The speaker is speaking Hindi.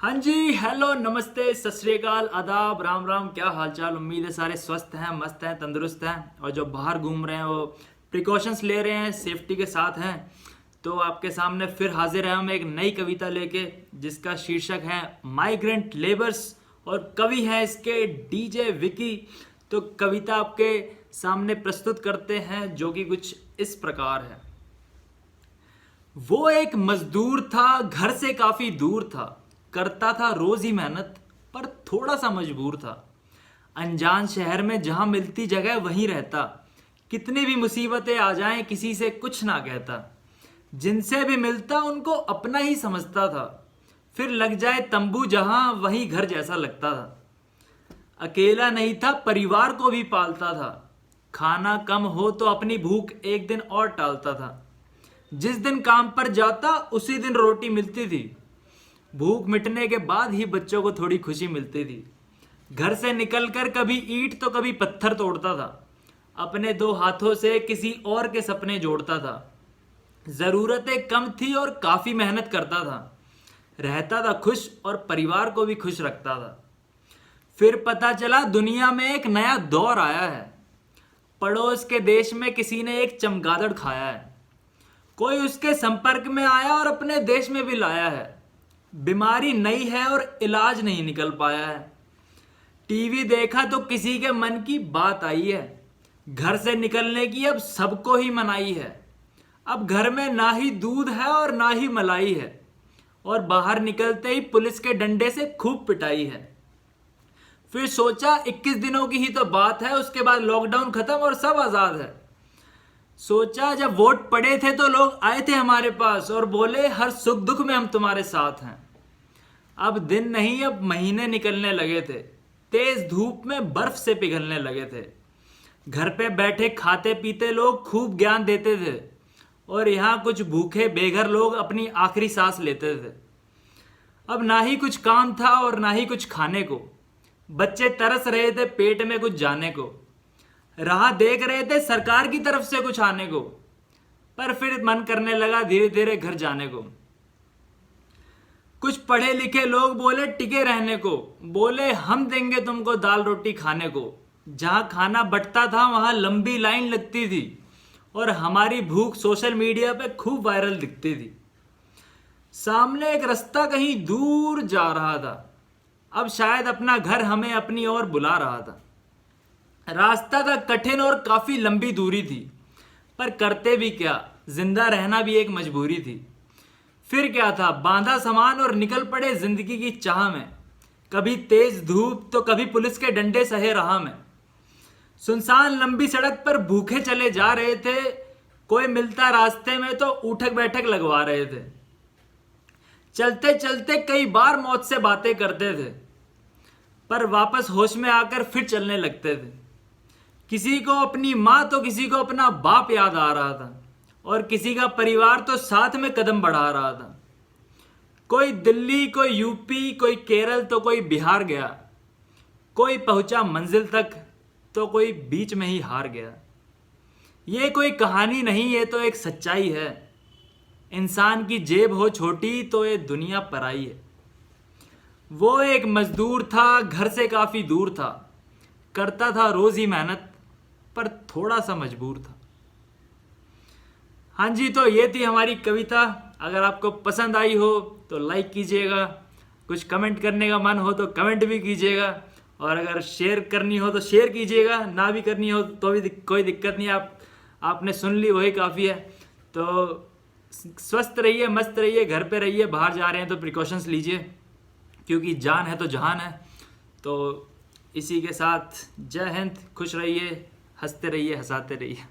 हाँ जी, हेलो, नमस्ते, सत श्री अकाल, आदाब, राम राम। क्या हालचाल? उम्मीद है सारे स्वस्थ हैं, मस्त हैं, तंदुरुस्त हैं। और जो बाहर घूम रहे हैं वो प्रिकॉशंस ले रहे हैं, सेफ्टी के साथ हैं। तो आपके सामने फिर हाजिर है हम एक नई कविता लेके, जिसका शीर्षक है माइग्रेंट लेबर्स। और कवि हैं इसके डीजे विकी। तो कविता आपके सामने प्रस्तुत करते हैं, जो कि कुछ इस प्रकार है। वो एक मजदूर था, घर से काफी दूर था, करता था रोज ही मेहनत, पर थोड़ा सा मजबूर था। अनजान शहर में जहां मिलती जगह वहीं रहता, कितनी भी मुसीबतें आ जाएं किसी से कुछ ना कहता। जिनसे भी मिलता उनको अपना ही समझता था, फिर लग जाए तंबू जहां वहीं घर जैसा लगता था। अकेला नहीं था, परिवार को भी पालता था, खाना कम हो तो अपनी भूख एक दिन और टालता था। जिस दिन काम पर जाता उसी दिन रोटी मिलती थी, भूख मिटने के बाद ही बच्चों को थोड़ी खुशी मिलती थी। घर से निकलकर कभी ईंट तो कभी पत्थर तोड़ता था, अपने दो हाथों से किसी और के सपने जोड़ता था। जरूरतें कम थी और काफी मेहनत करता था, रहता था खुश और परिवार को भी खुश रखता था। फिर पता चला दुनिया में एक नया दौर आया है, पड़ोस के देश में किसी ने एक चमगादड़ खाया है। कोई उसके संपर्क में आया और अपने देश में भी लाया है। बीमारी नई है और इलाज नहीं निकल पाया है। टीवी देखा तो किसी के मन की बात आई है, घर से निकलने की अब सबको ही मनाही है। अब घर में ना ही दूध है और ना ही मलाई है, और बाहर निकलते ही पुलिस के डंडे से खूब पिटाई है। फिर सोचा 21 दिनों की ही तो बात है, उसके बाद लॉकडाउन खत्म और सब आजाद है। सोचा जब वोट पड़े थे तो लोग आए थे हमारे पास और बोले हर सुख दुख में हम तुम्हारे साथ हैं। अब दिन नहीं, अब महीने निकलने लगे थे, तेज धूप में बर्फ से पिघलने लगे थे। घर पे बैठे खाते पीते लोग खूब ज्ञान देते थे, और यहाँ कुछ भूखे बेघर लोग अपनी आखिरी सांस लेते थे। अब ना ही कुछ काम था और ना ही कुछ खाने को, बच्चे तरस रहे थे पेट में कुछ जाने को। राह देख रहे थे सरकार की तरफ से कुछ आने को, पर फिर मन करने लगा धीरे धीरे घर जाने को। कुछ पढ़े लिखे लोग बोले टिके रहने को, बोले हम देंगे तुमको दाल रोटी खाने को। जहां खाना बंटता था वहां लंबी लाइन लगती थी, और हमारी भूख सोशल मीडिया पे खूब वायरल दिखती थी। सामने एक रास्ता कहीं दूर जा रहा था, अब शायद अपना घर हमें अपनी ओर बुला रहा था। रास्ता था कठिन और काफी लंबी दूरी थी, पर करते भी क्या, जिंदा रहना भी एक मजबूरी थी। फिर क्या था, बांधा सामान और निकल पड़े जिंदगी की चाह में। कभी तेज धूप तो कभी पुलिस के डंडे सहे राह में। सुनसान लंबी सड़क पर भूखे चले जा रहे थे, कोई मिलता रास्ते में तो उठक बैठक लगवा रहे थे। चलते चलते कई बार मौत से बातें करते थे, पर वापस होश में आकर फिर चलने लगते थे। किसी को अपनी माँ तो किसी को अपना बाप याद आ रहा था, और किसी का परिवार तो साथ में कदम बढ़ा रहा था। कोई दिल्ली, कोई यूपी, कोई केरल तो कोई बिहार गया। कोई पहुंचा मंजिल तक तो कोई बीच में ही हार गया। ये कोई कहानी नहीं, ये तो एक सच्चाई है। इंसान की जेब हो छोटी तो ये दुनिया पराई है। वो एक मजदूर था, घर से काफी दूर था, करता था रोज ही मेहनत, पर थोड़ा सा मजबूर था। हाँ जी, तो ये थी हमारी कविता। अगर आपको पसंद आई हो तो लाइक कीजिएगा, कुछ कमेंट करने का मन हो तो कमेंट भी कीजिएगा, और अगर शेयर करनी हो तो शेयर कीजिएगा, ना भी करनी हो तो भी कोई दिक्कत नहीं। आपने सुन ली वही काफ़ी है। तो स्वस्थ रहिए, मस्त रहिए, घर पे रहिए। बाहर जा रहे हैं तो प्रिकॉशंस लीजिए, क्योंकि जान है तो जहान है। तो इसी के साथ जय हिंद, खुश रहिए, हंसते रहिए, हंसाते रहिए।